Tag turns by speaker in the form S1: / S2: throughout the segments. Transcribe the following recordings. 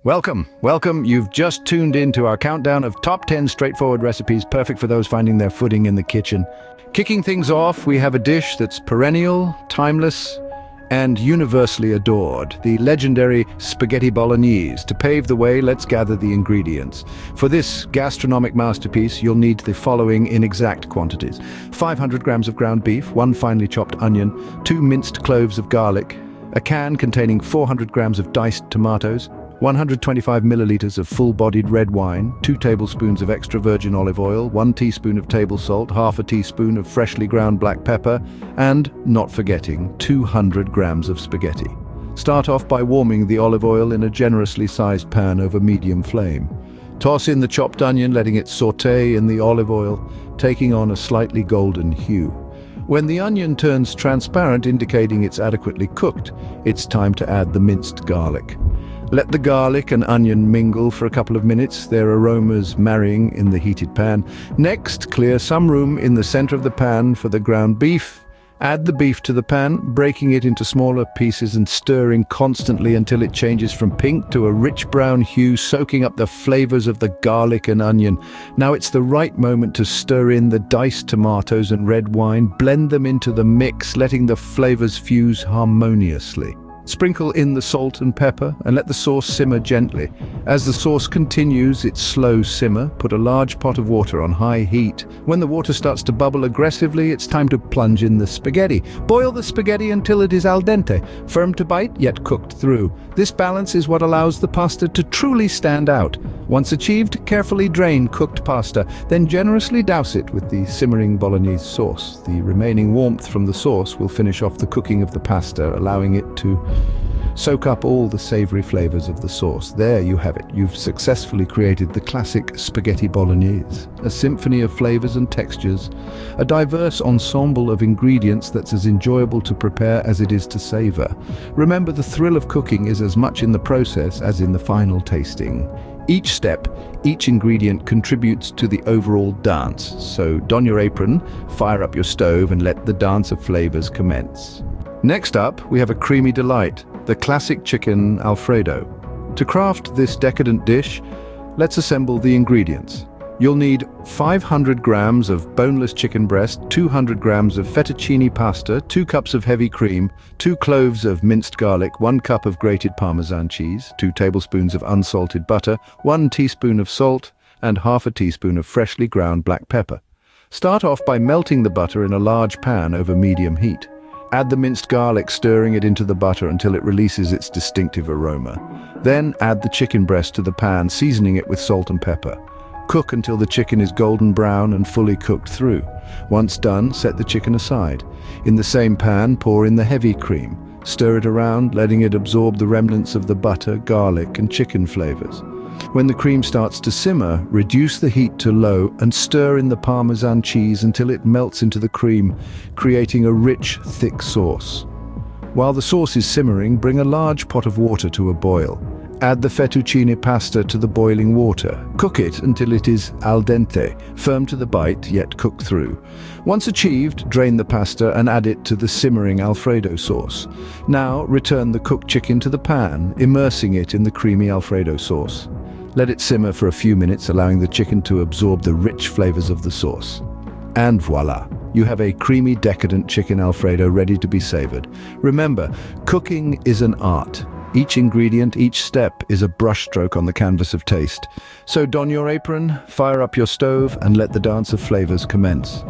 S1: Welcome. You've just tuned in to our countdown of top 10 straightforward recipes perfect for those finding their footing in the kitchen. Kicking things off, we have a dish that's perennial, timeless, and universally adored, the legendary spaghetti bolognese. To pave the way, let's gather the ingredients. For this gastronomic masterpiece, you'll need the following in exact quantities: 500 grams of ground beef, 1 finely chopped onion, 2 minced cloves of garlic, a can containing 400 grams of diced tomatoes, 125 milliliters of full-bodied red wine, 2 tablespoons of extra virgin olive oil, 1 teaspoon of table salt, half a teaspoon of freshly ground black pepper, and, not forgetting, 200 grams of spaghetti. Start off by warming the olive oil in a generously sized pan over medium flame. Toss in the chopped onion, letting it sauté in the olive oil, taking on a slightly golden hue. When the onion turns transparent, indicating it's adequately cooked, it's time to add the minced garlic. Let the garlic and onion mingle for a couple of minutes, their aromas marrying in the heated pan. Next, clear some room in the center of the pan for the ground beef. Add the beef to the pan, breaking it into smaller pieces and stirring constantly until it changes from pink to a rich brown hue, soaking up the flavors of the garlic and onion. Now it's the right moment to stir in the diced tomatoes and red wine. Blend them into the mix, letting the flavors fuse harmoniously. Sprinkle in the salt and pepper and let the sauce simmer gently. As the sauce continues its slow simmer, put a large pot of water on high heat. When the water starts to bubble aggressively, it's time to plunge in the spaghetti. Boil the spaghetti until it is al dente, firm to bite yet cooked through. This balance is what allows the pasta to truly stand out. Once achieved, carefully drain cooked pasta, then generously douse it with the simmering bolognese sauce. The remaining warmth from the sauce will finish off the cooking of the pasta, allowing it to soak up all the savory flavors of the sauce. There you have it. You've successfully created the classic spaghetti bolognese, a symphony of flavors and textures, a diverse ensemble of ingredients that's as enjoyable to prepare as it is to savor. Remember, the thrill of cooking is as much in the process as in the final tasting. Each step, each ingredient contributes to the overall dance. So don your apron, fire up your stove, and let the dance of flavors commence. Next up, we have a creamy delight, the classic chicken Alfredo. To craft this decadent dish, let's assemble the ingredients. You'll need 500 grams of boneless chicken breast, 200 grams of fettuccine pasta, 2 cups of heavy cream, 2 cloves of minced garlic, 1 cup of grated Parmesan cheese, 2 tablespoons of unsalted butter, 1 teaspoon of salt, and half a teaspoon of freshly ground black pepper. Start off by melting the butter in a large pan over medium heat. Add the minced garlic, stirring it into the butter until it releases its distinctive aroma. Then add the chicken breast to the pan, seasoning it with salt and pepper. Cook until the chicken is golden brown and fully cooked through. Once done, set the chicken aside. In the same pan, pour in the heavy cream. Stir it around, letting it absorb the remnants of the butter, garlic, and chicken flavors. When the cream starts to simmer, reduce the heat to low and stir in the Parmesan cheese until it melts into the cream, creating a rich, thick sauce. While the sauce is simmering, bring a large pot of water to a boil. Add the fettuccine pasta to the boiling water. Cook it until it is al dente, firm to the bite yet cooked through. Once achieved, drain the pasta and add it to the simmering Alfredo sauce. Now return the cooked chicken to the pan, immersing it in the creamy Alfredo sauce. Let it simmer for a few minutes, allowing the chicken to absorb the rich flavors of the sauce. And voila! You have a creamy, decadent chicken Alfredo ready to be savored. Remember, cooking is an art. Each ingredient, each step is a brushstroke on the canvas of taste. So don your apron, fire up your stove, and let the dance of flavors commence.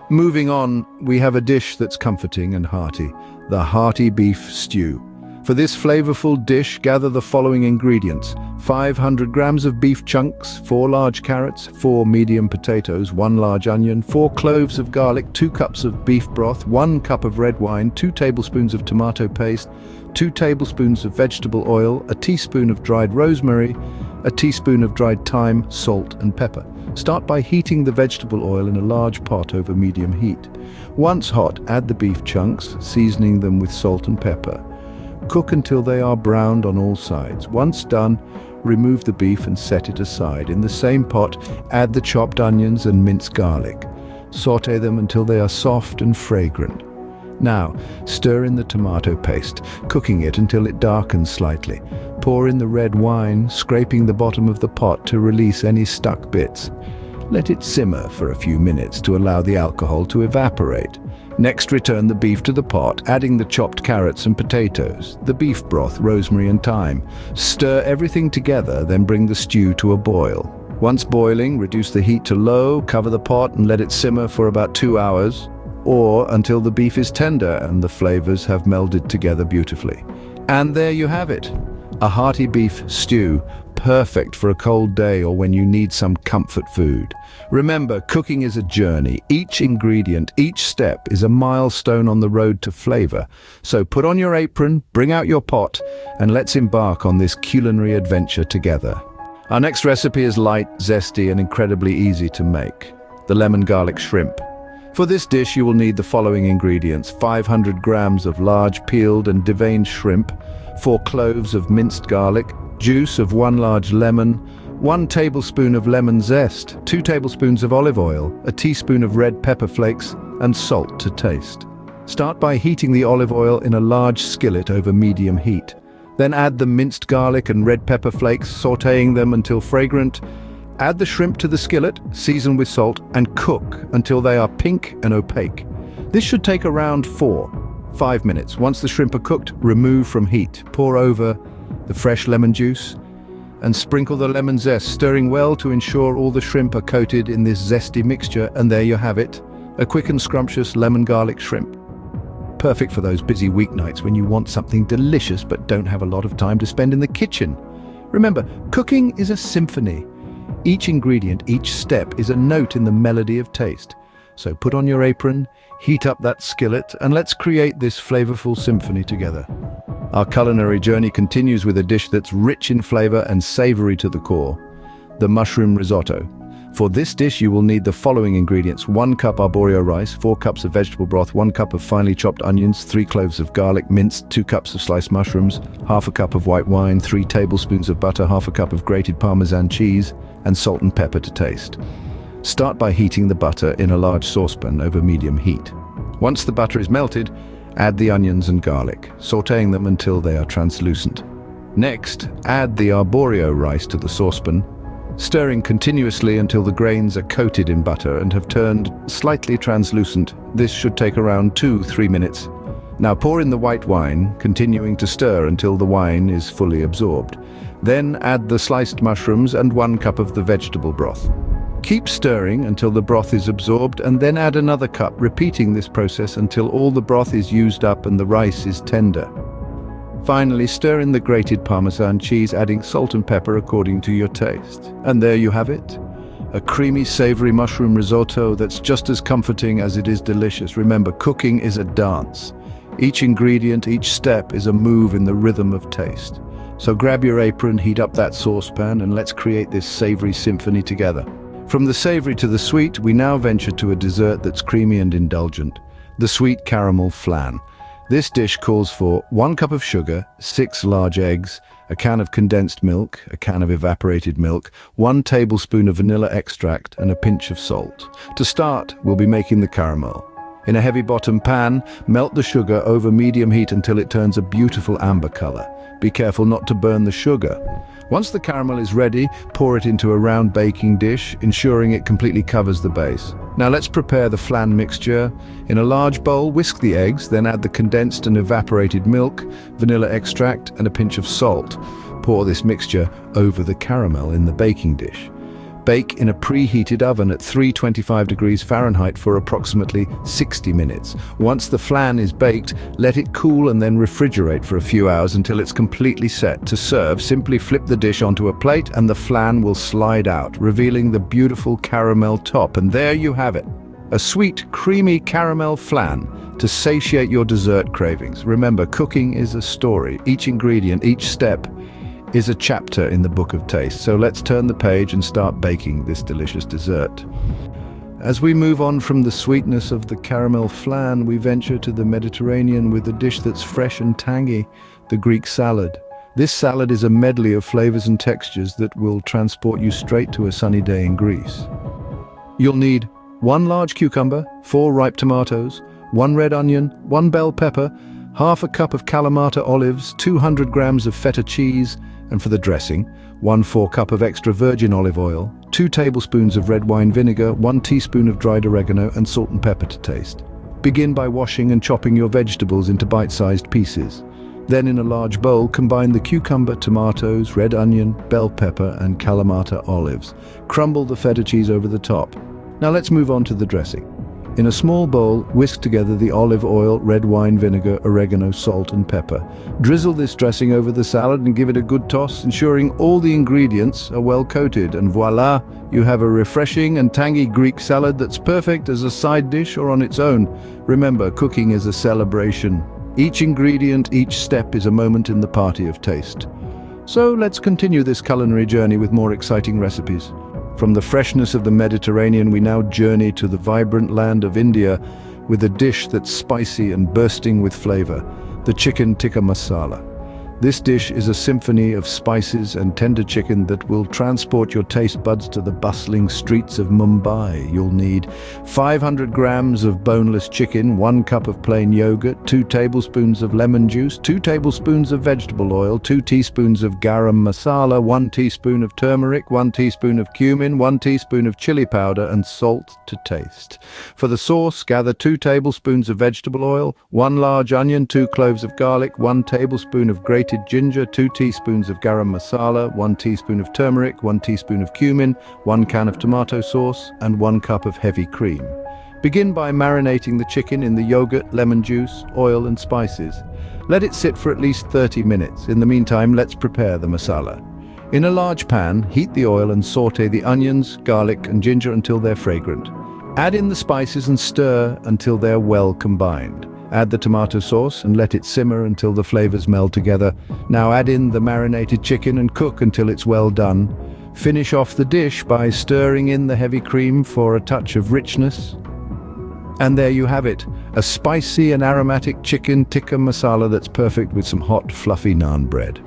S1: Moving on, we have a dish that's comforting and hearty, the hearty beef stew. For this flavorful dish, gather the following ingredients: 500 grams of beef chunks, 4 large carrots, 4 medium potatoes, 1 large onion, 4 cloves of garlic, 2 cups of beef broth, 1 cup of red wine, 2 tablespoons of tomato paste, 2 tablespoons of vegetable oil, a teaspoon of dried rosemary, a teaspoon of dried thyme, salt and pepper. Start by heating the vegetable oil in a large pot over medium heat. Once hot, add the beef chunks, seasoning them with salt and pepper. Cook until they are browned on all sides. Once done, remove the beef and set it aside. In the same pot, add the chopped onions and minced garlic. Sauté them until they are soft and fragrant. Now, stir in the tomato paste, cooking it until it darkens slightly. pour in the red wine, scraping the bottom of the pot to release any stuck bits. Let it simmer for a few minutes to allow the alcohol to evaporate. Next, return the beef to the pot, adding the chopped carrots and potatoes, the beef broth, rosemary and thyme. Stir everything together, then bring the stew to a boil. Once boiling, reduce the heat to low, cover the pot and let it simmer for about 2 hours, or until the beef is tender and the flavors have melded together beautifully. And there you have it, a hearty beef stew, perfect for a cold day or when you need some comfort food. Remember, cooking is a journey. Each ingredient, each step is a milestone on the road to flavor. So put on your apron, bring out your pot, and let's embark on this culinary adventure together. Our next recipe is light, zesty, and incredibly easy to make: the lemon garlic shrimp. For this dish, you will need the following ingredients: 500 grams of large peeled and deveined shrimp, 4 cloves of minced garlic, juice of 1 large lemon, 1 tablespoon of lemon zest, 2 tablespoons of olive oil, a teaspoon of red pepper flakes, and salt to taste. Start by heating the olive oil in a large skillet over medium heat. Then add the minced garlic and red pepper flakes, sautéing them until fragrant. Add the shrimp to the skillet, season with salt, and cook until they are pink and opaque. This should take around 4-5 minutes. Once the shrimp are cooked, remove from heat. Pour over the fresh lemon juice and sprinkle the lemon zest, stirring well to ensure all the shrimp are coated in this zesty mixture. And there you have it, a quick and scrumptious lemon garlic shrimp. Perfect for those busy weeknights when you want something delicious but don't have a lot of time to spend in the kitchen. Remember, cooking is a symphony. Each ingredient, each step is a note in the melody of taste. So put on your apron, heat up that skillet, and let's create this flavorful symphony together. Our culinary journey continues with a dish that's rich in flavor and savory to the core: the mushroom risotto. For this dish, you will need the following ingredients: 1 cup arborio rice, 4 cups of vegetable broth, 1 cup of finely chopped onions, 3 cloves of garlic minced, 2 cups of sliced mushrooms, half a cup of white wine, 3 tablespoons of butter, half a cup of grated Parmesan cheese, and salt and pepper to taste. Start by heating the butter in a large saucepan over medium heat. Once the butter is melted, add the onions and garlic, sautéing them until they are translucent. Next, add the arborio rice to the saucepan, stirring continuously until the grains are coated in butter and have turned slightly translucent. This should take around 2-3 minutes. Now pour in the white wine, continuing to stir until the wine is fully absorbed. Then add the sliced mushrooms and 1 cup of the vegetable broth. Keep stirring until the broth is absorbed, and then add another cup, repeating this process until all the broth is used up and the rice is tender. Finally, stir in the grated Parmesan cheese, adding salt and pepper according to your taste. And there you have it, a creamy, savory mushroom risotto that's just as comforting as it is delicious. Remember, cooking is a dance. Each ingredient, each step is a move in the rhythm of taste. So grab your apron, heat up that saucepan, and let's create this savory symphony together. From the savory to the sweet, we now venture to a dessert that's creamy and indulgent: the sweet caramel flan. This dish calls for 1 cup of sugar, 6 large eggs, a can of condensed milk, a can of evaporated milk, 1 tablespoon of vanilla extract, and a pinch of salt. To start, we'll be making the caramel. In a heavy bottom pan, melt the sugar over medium heat until it turns a beautiful amber color. Be careful not to burn the sugar. Once the caramel is ready, pour it into a round baking dish, ensuring it completely covers the base. Now let's prepare the flan mixture. In a large bowl, whisk the eggs, then add the condensed and evaporated milk, vanilla extract, and a pinch of salt. Pour this mixture over the caramel in the baking dish. Bake in a preheated oven at 325 degrees Fahrenheit for approximately 60 minutes. Once the flan is baked, let it cool and then refrigerate for a few hours until it's completely set. To serve, simply flip the dish onto a plate and the flan will slide out, revealing the beautiful caramel top. And there you have it, a sweet, creamy caramel flan to satiate your dessert cravings. Remember, cooking is a story. Each ingredient, each step is a chapter in the book of taste. So let's turn the page and start baking this delicious dessert. As we move on from the sweetness of the caramel flan, we venture to the Mediterranean with a dish that's fresh and tangy: the Greek salad. This salad is a medley of flavors and textures that will transport you straight to a sunny day in Greece. You'll need 1 large cucumber, 4 ripe tomatoes, 1 red onion, 1 bell pepper, half a cup of Kalamata olives, 200 grams of feta cheese, and for the dressing, 1/4 cup of extra virgin olive oil, 2 tablespoons of red wine vinegar, 1 teaspoon of dried oregano, and salt and pepper to taste. Begin by washing and chopping your vegetables into bite-sized pieces. Then in a large bowl, combine the cucumber, tomatoes, red onion, bell pepper, and Kalamata olives. Crumble the feta cheese over the top. Now let's move on to the dressing. In a small bowl, whisk together the olive oil, red wine vinegar, oregano, salt, and pepper. Drizzle this dressing over the salad and give it a good toss, ensuring all the ingredients are well coated. And voila, you have a refreshing and tangy Greek salad that's perfect as a side dish or on its own. Remember, cooking is a celebration. Each ingredient, each step is a moment in the party of taste. So let's continue this culinary journey with more exciting recipes. From the freshness of the Mediterranean, we now journey to the vibrant land of India with a dish that's spicy and bursting with flavor, the chicken tikka masala. This dish is a symphony of spices and tender chicken that will transport your taste buds to the bustling streets of Mumbai. You'll need 500 grams of boneless chicken, 1 cup of plain yogurt, 2 tablespoons of lemon juice, 2 tablespoons of vegetable oil, 2 teaspoons of garam masala, 1 teaspoon of turmeric, 1 teaspoon of cumin, 1 teaspoon of chili powder, and salt to taste. For the sauce, gather 2 tablespoons of vegetable oil, 1 large onion, 2 cloves of garlic, 1 tablespoon of grated ginger, 2 teaspoons of garam masala, 1 teaspoon of turmeric, 1 teaspoon of cumin, 1 can of tomato sauce, and 1 cup of heavy cream. Begin by marinating the chicken in the yogurt, lemon juice, oil, and spices. Let it sit for at least 30 minutes. In the meantime, let's prepare the masala. In a large pan, heat the oil and saute the onions, garlic, and ginger until they're fragrant. Add in the spices and stir until they're well combined. Add the tomato sauce and let it simmer until the flavors meld together. Now add in the marinated chicken and cook until it's well done. Finish off the dish by stirring in the heavy cream for a touch of richness. And there you have it, a spicy and aromatic chicken tikka masala that's perfect with some hot, fluffy naan bread.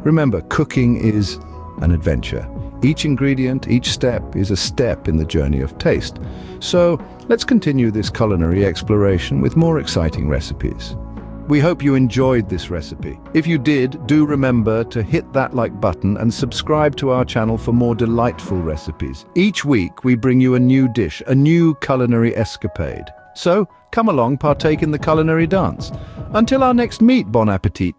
S1: Remember, cooking is an adventure. Each ingredient, each step is a step in the journey of taste. So let's continue this culinary exploration with more exciting recipes. We hope you enjoyed this recipe. If you did, do remember to hit that like button and subscribe to our channel for more delightful recipes. Each week we bring you a new dish, a new culinary escapade. So come along, partake in the culinary dance. Until our next meet, bon appetit!